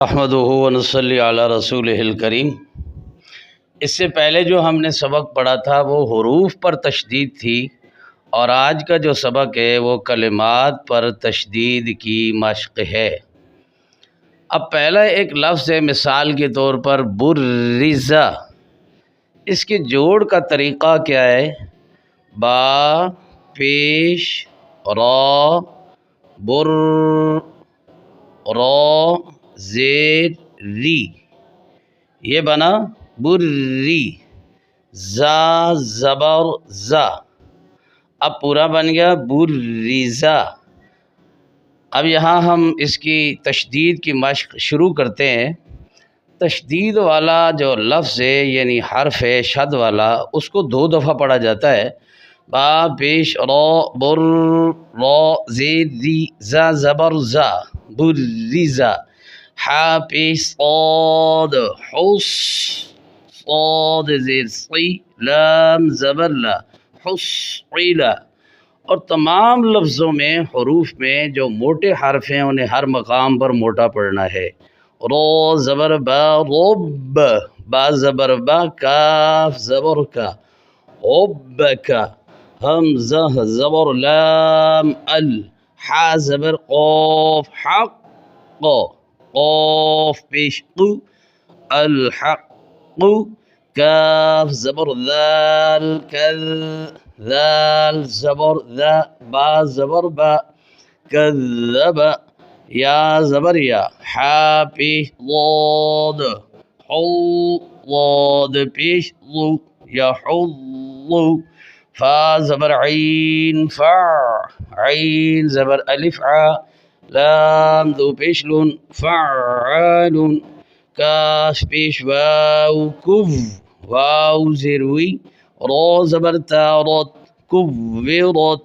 अहमदुहु व नसल्ली अला रसूलिहिल करीम। इससे पहले जो हमने सबक पढ़ा था वो हुरूफ पर तशदीद थी, और आज का जो सबक है वो कलिमात पर तशदीद की मश्क है। अब पहला एक लफ्ज़ है, मिसाल के तौर पर बुर्रिज़ा। इसके जोड़ का तरीक़ा क्या है? बा पेश रा, बुर रा ज़ेर री, ये बना बुर्री। जा ज़बर जा, अब पूरा बन गया बुर्रिज़ा। अब यहाँ हम इसकी तशदीद की मश्क शुरू करते हैं। तशदीद वाला जो लफ्ज़ है यानी हर्फ है शद वाला, उसको 2 दफ़ा पढ़ा जाता है। बा पेश रा बुर रा ज़ेर री, जा ज़बर जा बुर्रिज़ा। हा पेश साद हुस, साद ज़ेर सी, लाम ज़बर ला, हुस्इला। और तमाम लफ्ज़ों में हरूफ में जो मोटे हर्फ हैं उन्हें हर मकाम पर मोटा पढ़ना है। रो ज़बर बा रोब, बा ज़बर बा, काफ ज़बर का, ओब का, हमज़ा ज़बर लाम अल, हा ज़बर क़ाफ हक़, क़ाफ पेश क़ु, अल हक़, काफ ज़बर ज़ाल कल, ज़ाल ज़बर ज़ा, बा ज़बर बा, कज़्ज़ब, या ज़बर या, हा पेश ज़ाद, हौ ज़ाद पेश ज़ु, यहुज़्ज़ु, फा ज़बर ऐन फ़ा, ऐन ज़बर अलिफ आ, लाम दो पेश लून फ़अलुन, काफ पेश वाव कुव, वाव ज़ेर हुई, रा ज़बर ता रत, कुव्विरत,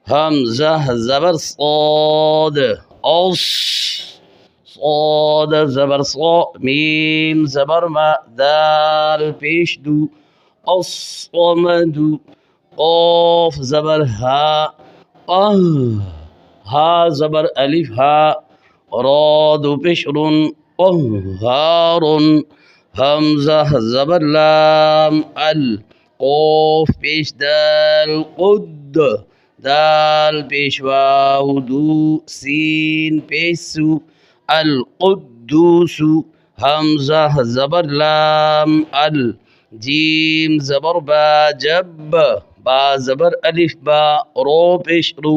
हमज़ा ज़बर साद औस, साद ज़बर सा, मीम ज़बर मा, दाल पेश दू, अस्समदु, क़ाफ ज़बर हा, क़ह, हा ज़बर अलिफ हा, रा दो पेश रुन, क़हहारुन, हमज़ा ज़बर लाम अल, क़ाफ पेश दाल क़ुद्द, दाल पेश वाव दू, सीन पेश सु, अल क़ुद्दूसु, हमज़ा ज़बर लाम अल, जीम ज़बर बा जब, बा ज़बर अलिफ बा, रो पेश रू,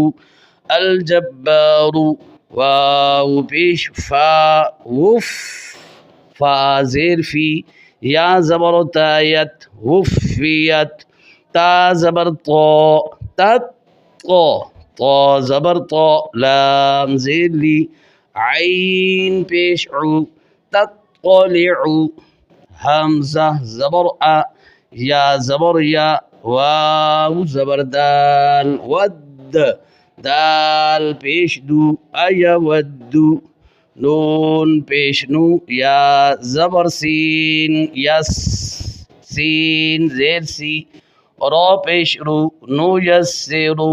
अल जब्बारू, वाव पेश फा वुफ, फा ज़ेर फी, या ज़बर तायत वुफ़ियत, ता ज़बर ता तत, ता ज़बर ता, लाम ज़ेर ली, ऐन पेश उ, तत्तलिउ, हमज़ा ज़बर आ, या ज़बर या, वाव ज़बर दाल वद, दाल पेश दू, अयवद्दु, नून पेश नू, या ज़बर सीन यस, सीन ज़ेर सी, रा पेश रू, नू यस्सिरु,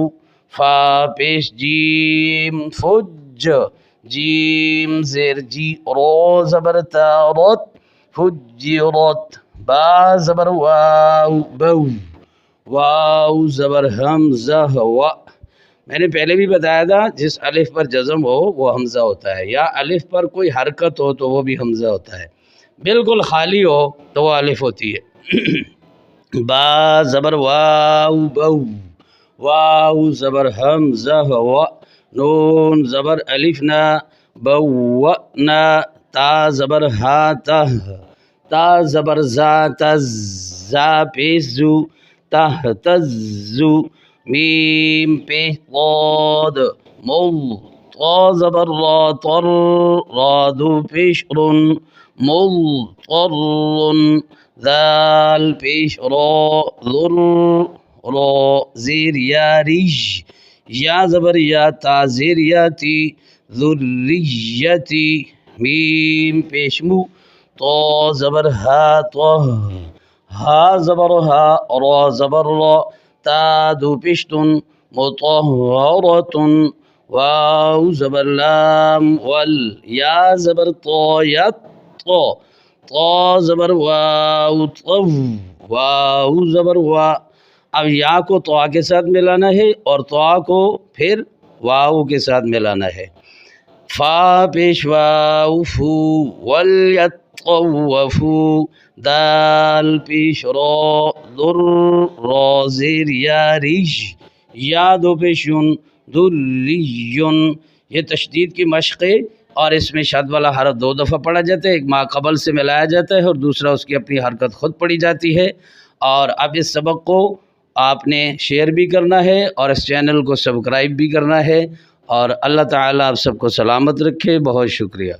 फा पेश जीम फुज्ज, जीम ज़ेर जी, रा ज़बर ता रत, फुज्जिरत, बा ज़बर वाव बऊ, वाव ज़बर हमज़ा व। मैंने पहले भी बताया था जिस अलिफ पर जज़म हो वो हमज़ा होता है, या अलिफ पर कोई हरकत हो तो वो भी हमज़ा होता है, बिल्कुल खाली हो तो वो अलिफ होती है। बा ज़बर वाव बऊ, वाव ज़बर हमज़ा व, नून ज़बर अलिफ ना, बव्वअना, ता ज़बर हा तह, ता ज़बर जा तज़, जा पेश जू, तह तज़्ज़ु, मीम पेश क़ाद मुल, ता ज़बर रा तर, रा दो पेश रुन, मुल्तर्रुन, ज़ाल पेश रा ज़ुर, रा ज़ेर या रिज, या ज़बर या, ता ज़ेर याती, ज़ुर्रिय्यती, मीम पेश मू, ता ज़बर हा तह, हा ज़बर हा, रा ज़बर रा, ता दो पेश तुन, मुतहहरतुन, वाव ज़बर लाम वल, या ज़बर तो यत तो, तो ज़बर वाव तव, वाव ज़बर वा। अब या को तो के साथ मिलाना है और तो को फिर वाव के साथ मिलाना है। फा पेश वाव फू, वल यत्तवफू, दाल पेश रो, दुर रो ज़ेर या रिज, या दो पेश युन, दुर्रियुन। ये तशदीद की मशक़ है और इसमें शद वाला हरफ दो दफ़ा पढ़ा जाता है, एक माक़बल से मिलाया जाता है और दूसरा उसकी अपनी हरकत ख़ुद पढ़ी जाती है। और अब इस सबक को आपने शेयर भी करना है और इस चैनल को सब्सक्राइब भी करना है। और अल्लाह ताला आप सबको सलामत रखे। बहुत शुक्रिया।